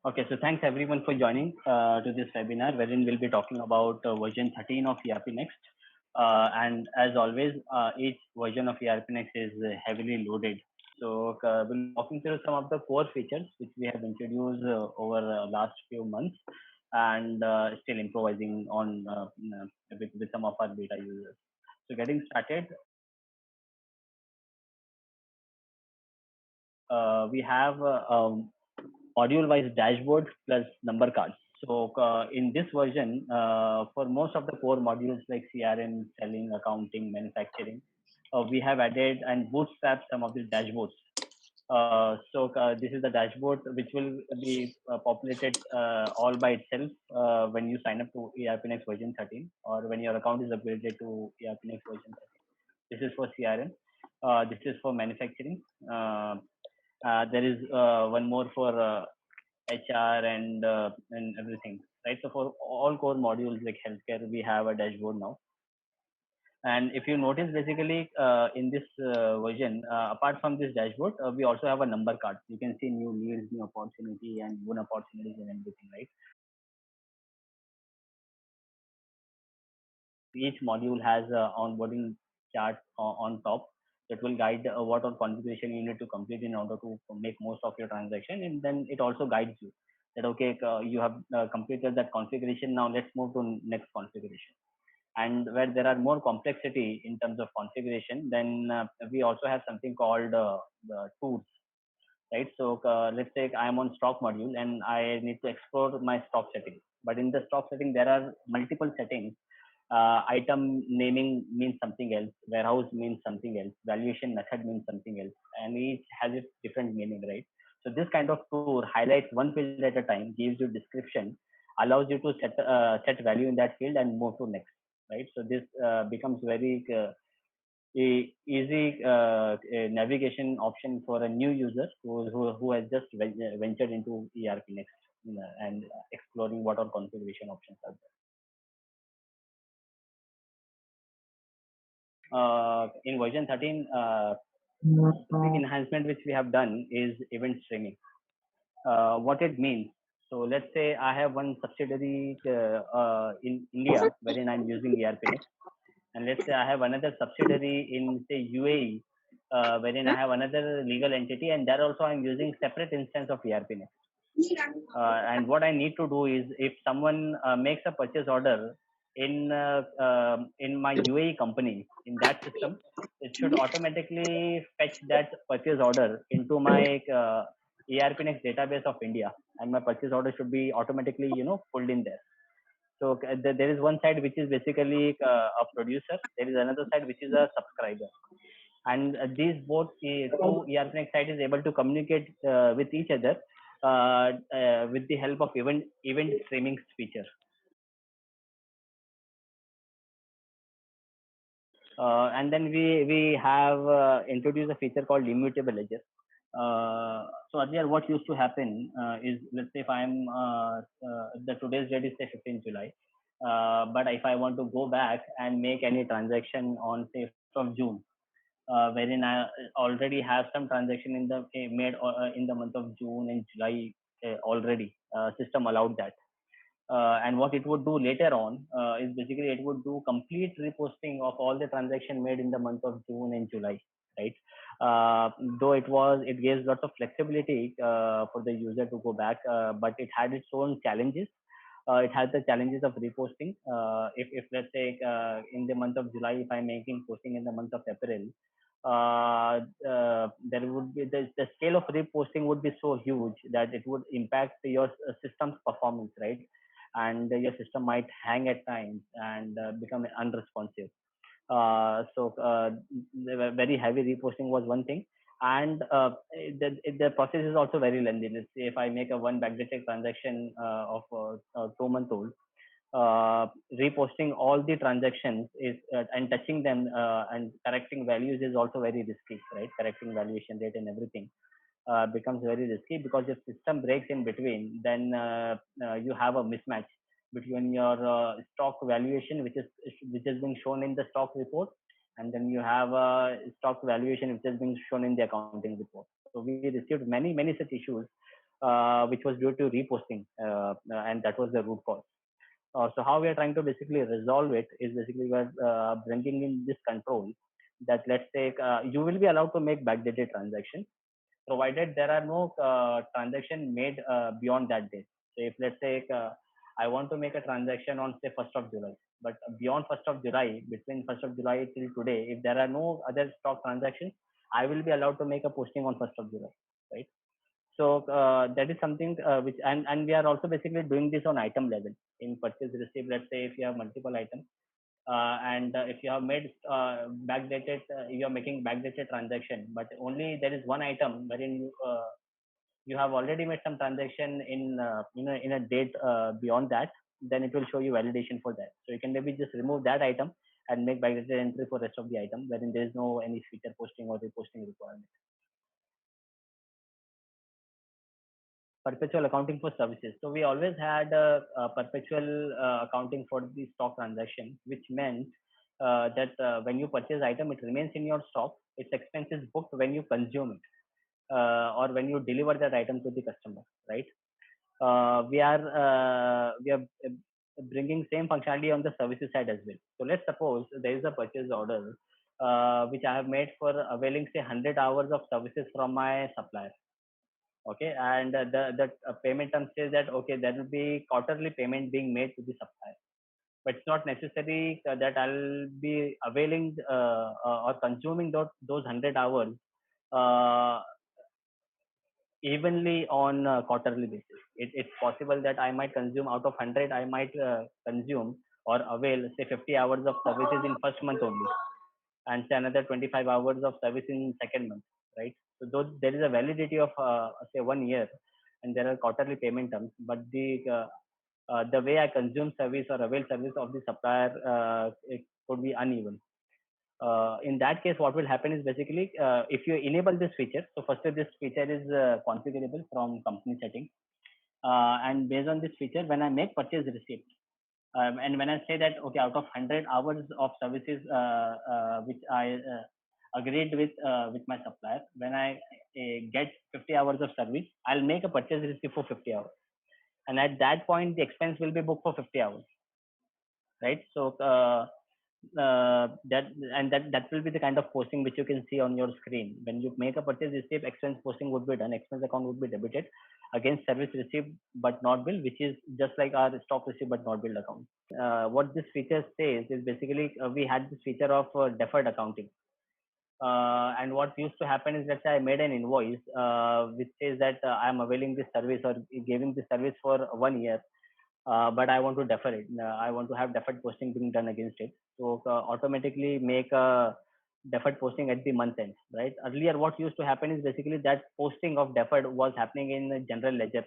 Okay, so thanks everyone for joining to this webinar, wherein we'll be talking about version 13 of ERP Next. And as always, each version of ERP Next is heavily loaded. So we'll be walking through some of the core features which we have introduced over last few months, and still improvising on with some of our beta users. So getting started, we have module-wise dashboard plus number cards. So in this version, for most of the core modules like CRM, selling, accounting, manufacturing, we have added and bootstrapped some of these dashboards. So this is the dashboard which will be populated all by itself when you sign up to ERP Next version 13, or when your account is upgraded to ERP Next version 13. This is for CRM. This is for manufacturing. There is one more for HR and everything, right? So for all core modules like healthcare, we have a dashboard now. And if you notice, basically in this version, apart from this dashboard, we also have a number card. You can see new leads, new opportunity, and new opportunities and everything, right? Each module has a onboarding chart on top that will guide what all configuration you need to complete in order to make most of your transaction. And then it also guides you that, okay, you have completed that configuration. Now let's move to next configuration. And where there are more complexity in terms of configuration, then we also have something called the tools, right? So let's say I am on stock module and I need to explore my stock setting. But in the stock setting, there are multiple settings. Item naming means something else, warehouse means something else, valuation method means something else, and each has its different meaning, right? So this kind of tool highlights one field at a time, gives you description, allows you to set value in that field and move to next, right? So this becomes very easy navigation option for a new user who has just ventured into ERP Next, and exploring what all configuration options are there. In version 13, big enhancement which we have done is event streaming. What it means. So let's say I have one subsidiary in India wherein I'm using ERP Next, and let's say I have another subsidiary in say UAE wherein I have another legal entity, and there also I'm using separate instance of ERP Next. And what I need to do is, if someone makes a purchase order in my UAE company, in that system, it should automatically fetch that purchase order into my ERP Next database of India, and my purchase order should be automatically pulled in there. So there is one side which is basically a producer. There is another side which is a subscriber, and these both two ERP Next side is able to communicate with each other with the help of event streaming feature. And then we have introduced a feature called immutable ledger. So earlier, what used to happen is, let's say if I'm the today's date is say 15th July, but if I want to go back and make any transaction on say from June, wherein I already have some transaction in the made in the month of June and July already. System allowed that. And what it would do later on is basically it would do complete reposting of all the transaction made in the month of June and July, right? Though it gives lots of flexibility for the user to go back, but it had its own challenges. It has the challenges of reposting. If let's say in the month of July, if I'm making posting in the month of April, there would be the scale of reposting would be so huge that it would impact your system's performance, right? And your system might hang at times and become unresponsive. The very heavy reposting was one thing, and the process is also very lengthy. Let's say if I make a one backdated transaction of 2 month old, reposting all the transactions is and touching them and correcting values is also very risky, right? Correcting valuation rate and everything becomes very risky, because if system breaks in between, then you have a mismatch between your stock valuation, which is being shown in the stock report, and then you have a stock valuation which is being shown in the accounting report. So we received many such issues which was due to reposting, and that was the root cause. So how we are trying to basically resolve it is basically we're bringing in this control that, let's say, you will be allowed to make backdated transactions provided there are no transaction made beyond that date. So if, let's say, I want to make a transaction on, say, 1st of July, but beyond 1st of July, between 1st of July till today, if there are no other stock transactions, I will be allowed to make a posting on 1st of July, right? So that is something which, and we are also basically doing this on item level in purchase receipt. Let's say if you have multiple items, and if you have made backdated, you are making backdated transaction, but only there is one item wherein you have already made some transaction in in a date beyond that, then it will show you validation for that. So you can maybe just remove that item and make backdated entry for rest of the item wherein there is no any feature posting or reposting requirement. Perpetual accounting for services. So we always had a perpetual accounting for the stock transaction, which meant that when you purchase item, it remains in your stock. Its expense is booked when you consume it, or when you deliver that item to the customer, right? We are bringing same functionality on the services side as well. So let's suppose there is a purchase order which I have made for availing, say, 100 hours of services from my supplier. Okay, and the payment term says that, okay, there will be quarterly payment being made to the supplier, but it's not necessary that I'll be availing or consuming those 100 hours uh, evenly on a quarterly basis. It's possible that I might consume out of 100, I might consume or avail, say, 50 hours of services in first month only, and say another 25 hours of service in second month, right? So those, there is a validity of say 1 year, and there are quarterly payment terms, but the way I consume service or avail service of the supplier, it could be uneven. In that case, what will happen is basically, if you enable this feature, so firstly this feature is configurable from company settings, and based on this feature, when I make purchase receipt, and when I say that, okay, out of 100 hours of services which I agreed with my supplier, when I get 50 hours of service, I'll make a purchase receipt for 50 hours, and at that point the expense will be booked for 50 hours, right? So that will be the kind of posting which you can see on your screen. When you make a purchase receipt, expense posting would be done, expense account would be debited against service received but not billed, which is just like our stock received but not billed account. What this feature says is basically, we had this feature of deferred accounting. And what used to happen is, let's say I made an invoice which says that I am availing this service or giving this service for 1 year, but I want to defer it. I want to have deferred posting being done against it. So automatically make a deferred posting at the month end, right? Earlier, what used to happen is basically that posting of deferred was happening in the general ledger.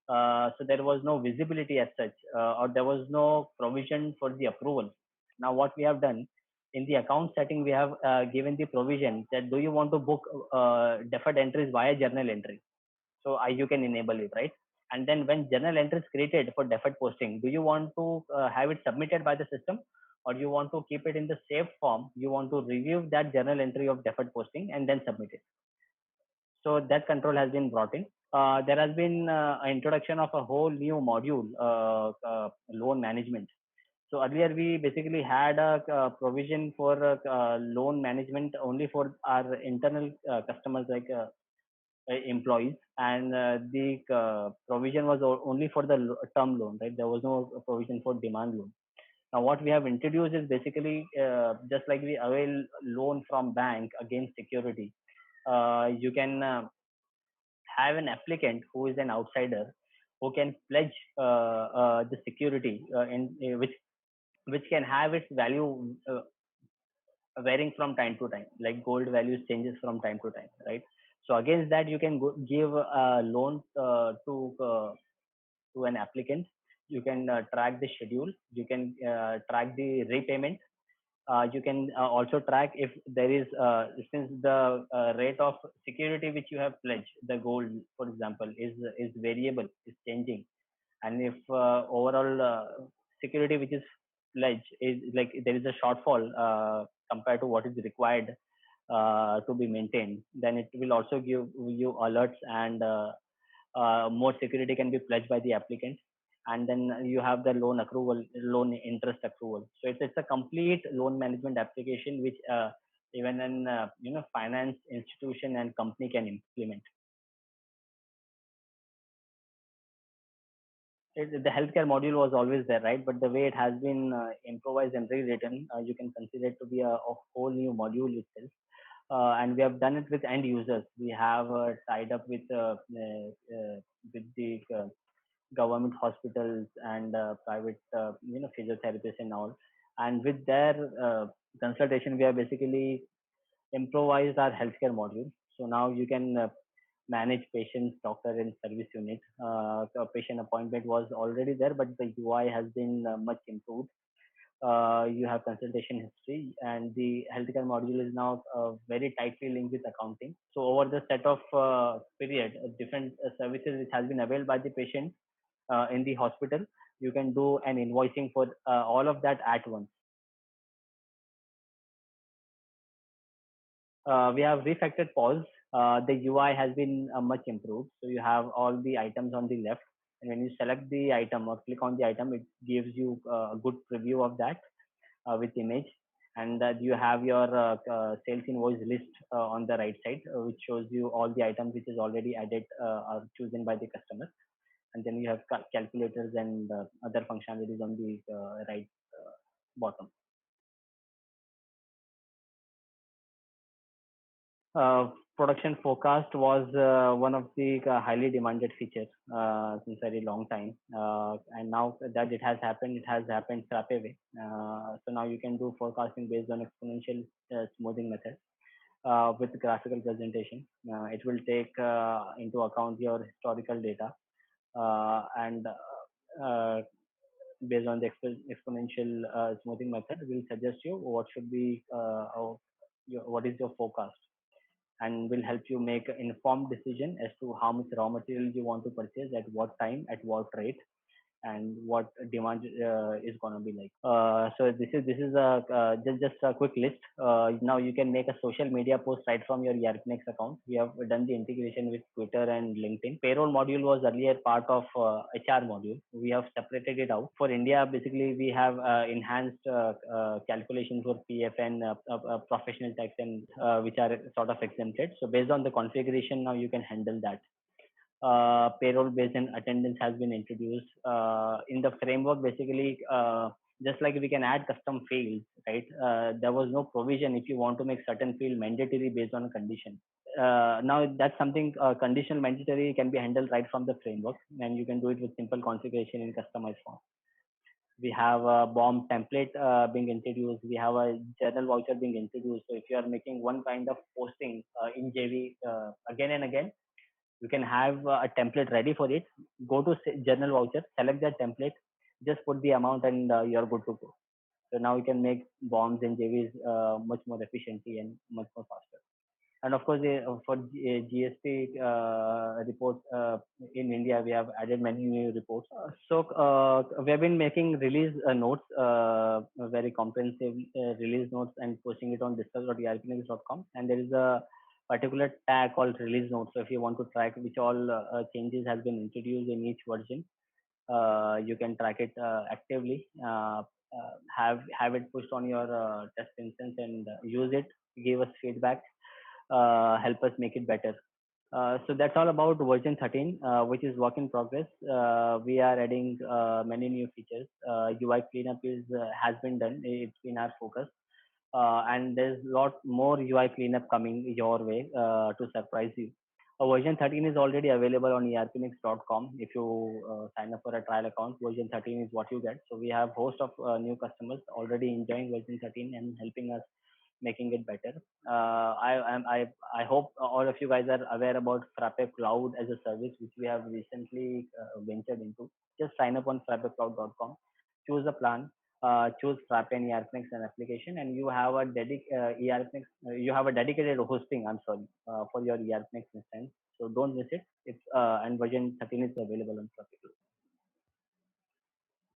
So there was no visibility as such, or there was no provision for the approval. Now, what we have done in the account setting, we have given the provision that, do you want to book deferred entries via journal entry? So you can enable it, right? And then when journal entry is created for deferred posting, do you want to have it submitted by the system, or you want to keep it in the saved form? You want to review that journal entry of deferred posting and then submit it. So that control has been brought in. There has been an introduction of a whole new module, loan management. So earlier we basically had a provision for loan management only for our internal customers, like employees, and the provision was only for the term loan, right? There was no provision for demand loan. Now what we have introduced is basically, just like we avail loan from bank against security, you can have an applicant who is an outsider who can pledge the security, which can have its value varying from time to time, like gold values changes from time to time, right? So against that, you can give a loan to an applicant. You can track the schedule. You can track the repayment. You can also track if there is, since the rate of security which you have pledged, the gold, for example, is variable, is changing, and if overall security which is pledged is like there is a shortfall compared to what is required to be maintained, then it will also give you alerts and more security can be pledged by the applicant, and then you have the loan accrual, loan interest accrual. So it's a complete loan management application which even an finance institution and company can implement. The healthcare module was always there, right? But the way it has been improvised and rewritten, you can consider it to be a whole new module itself. And we have done it with end users. We have tied up with the government hospitals and private physiotherapists and all. And with their consultation, we have basically improvised our healthcare module. So now you can manage patients, doctor, and service unit. The patient appointment was already there, but the UI has been much improved. You have consultation history, and the healthcare module is now very tightly linked with accounting. So over the set of period, different services which has been availed by the patient in the hospital, you can do an invoicing for all of that at once. We have refactored POS. The UI has been much improved. So you have all the items on the left, and when you select the item or click on the item, it gives you a good preview of that with image. And that you have your sales invoice list on the right side, which shows you all the items which is already added or chosen by the customer. And then you have calculators and other functionalities on the right bottom. Production forecast was one of the highly demanded features since a very long time, and now that it has happened Scrape way. So now you can do forecasting based on exponential smoothing method with graphical presentation. It will take into account your historical data and based on the exponential smoothing method, will suggest you what should be what is your forecast, and will help you make an informed decision as to how much raw material you want to purchase at what time, at what rate, and what demand is going to be like. So this is a just a quick list. Now you can make a social media post right from your ERPNext account. We have done the integration with Twitter and LinkedIn. Payroll module was earlier part of HR module. We have separated it out. For India, basically we have enhanced calculations for PF and professional tax and which are sort of exempted. So based on the configuration, now you can handle that. Payroll based and attendance has been introduced in the framework. Basically, just like we can add custom fields, right? There was no provision if you want to make certain field mandatory based on a condition. Now that's something conditional mandatory can be handled right from the framework, and you can do it with simple configuration in customized form. We have a bomb template being introduced. We have a journal voucher being introduced. So if you are making one kind of posting in JV again and again, you can have a template ready for it. Go to journal voucher, select that template, just put the amount, and you're good to go. So now you can make bombs and JVs much more efficiently and much more faster. And of course, for GST reports in India, we have added many new reports. So we have been making release notes, very comprehensive release notes, and posting it on discuss.erpnews.com. And there is a particular tag called release notes. So if you want to track which all changes has been introduced in each version, you can track it actively. Have it pushed on your test instance and use it. Give us feedback. Help us make it better. So that's all about version 13, which is work in progress. We are adding many new features. UI cleanup has been done. It's been our focus. And there's a lot more UI cleanup coming your way to surprise you. Version 13 is already available on erpnext.com. If you sign up for a trial account, version 13 is what you get. So we have host of new customers already enjoying version 13 and helping us making it better. I hope all of you guys are aware about Frappe Cloud as a service, which we have recently ventured into. Just sign up on frappecloud.com, choose a plan, choose Frappe and ERPNext and application, and you have a you have a dedicated hosting. I'm sorry for your ERPNext instance. So don't miss it. It's and version 13 is available on Frappe.